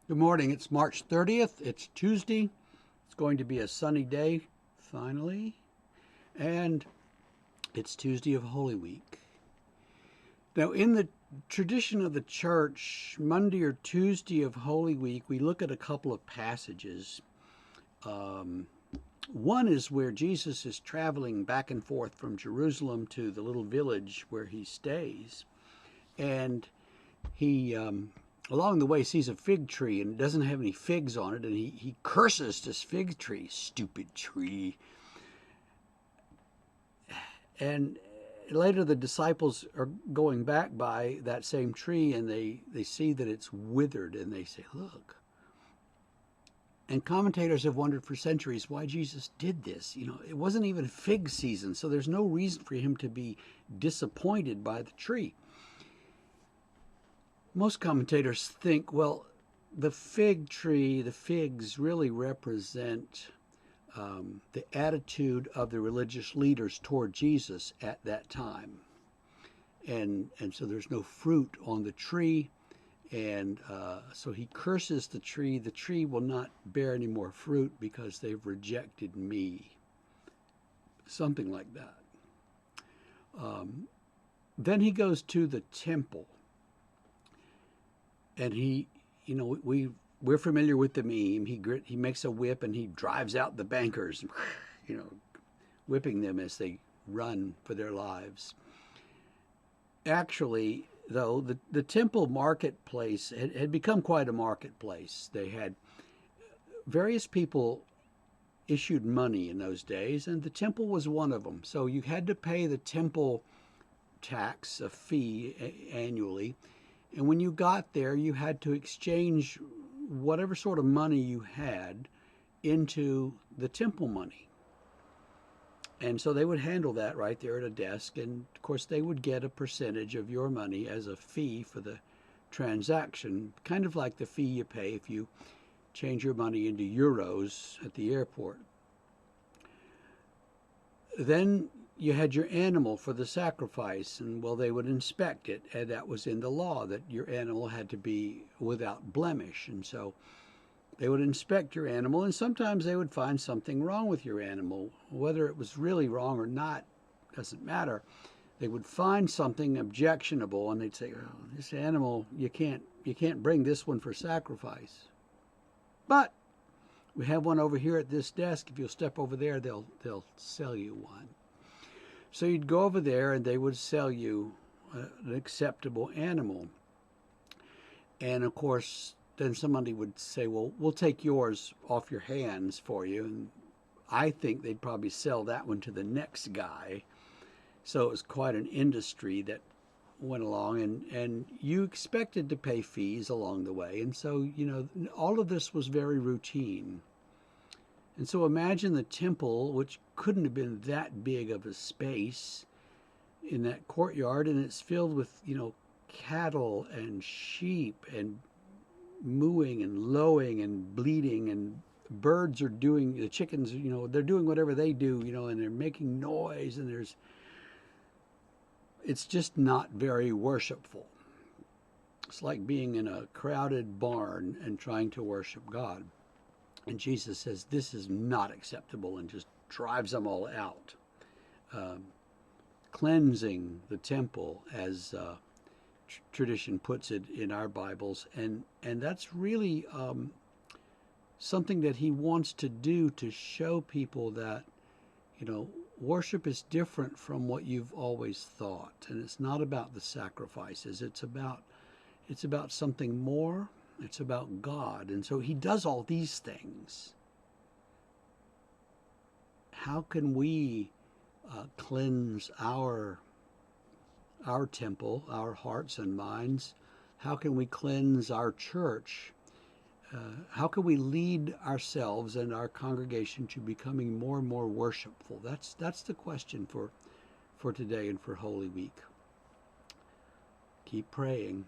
Good morning. It's March 30th. It's Tuesday. It's going to be a sunny day, finally. And it's Tuesday of Holy Week. Now, in the tradition of the church, Monday or Tuesday of Holy Week, we look at a couple of passages. Um, One is where Jesus is traveling back and forth from Jerusalem to the little village where he stays. And he along the way sees a fig tree and it doesn't have any figs on it, and he curses this fig tree, stupid tree. And later the disciples are going back by that same tree and they see that it's withered, and they say, look. And commentators have wondered for centuries why Jesus did this. It wasn't even fig season, so there's no reason for him to be disappointed by the tree. Most commentators think, well, the fig tree, the figs really represent the attitude of the religious leaders toward Jesus at that time. And so there's no fruit on the tree. And so he curses the tree. The tree will not bear any more fruit because they've rejected me. Something like that. Then he goes to the temple. And we're familiar with the meme. He makes a whip and he drives out the bankers, whipping them as they run for their lives. Actually, though, the temple marketplace had become quite a marketplace. They had various people issued money in those days, and the temple was one of them. So you had to pay the temple tax, a fee annually. And when you got there, you had to exchange whatever sort of money you had into the temple money. And so they would handle that right there at a desk. And of course, they would get a percentage of your money as a fee for the transaction, kind of like the fee you pay if you change your money into euros at the airport. Then you had your animal for the sacrifice, and well, they would inspect it, and that was in the law that your animal had to be without blemish. And so they would inspect your animal, and sometimes they would find something wrong with your animal. Whether it was really wrong or not doesn't matter. They would find something objectionable, and they'd say, oh, this animal, you can't bring this one for sacrifice. But we have one over here at this desk. If you'll step over there, they'll sell you one. So you'd go over there and they would sell you an acceptable animal. And of course, then somebody would say, well, we'll take yours off your hands for you. And I think they'd probably sell that one to the next guy. So it was quite an industry that went along, and you expected to pay fees along the way. And so, all of this was very routine. And so imagine the temple, which couldn't have been that big of a space in that courtyard, and it's filled with, cattle and sheep and mooing and lowing and bleating, and birds are doing, the chickens, they're doing whatever they do, and they're making noise, and it's just not very worshipful. It's like being in a crowded barn and trying to worship God. And Jesus says, this is not acceptable, and just drives them all out, cleansing the temple, as tradition puts it in our Bibles. And that's really something that he wants to do, to show people that, worship is different from what you've always thought. And it's not about the sacrifices. It's about something more. It's about God. And so he does all these things. How can we cleanse our temple, our hearts and minds? How can we cleanse our church? How can we lead ourselves and our congregation to becoming more and more worshipful? That's the question for today and for Holy Week. Keep praying.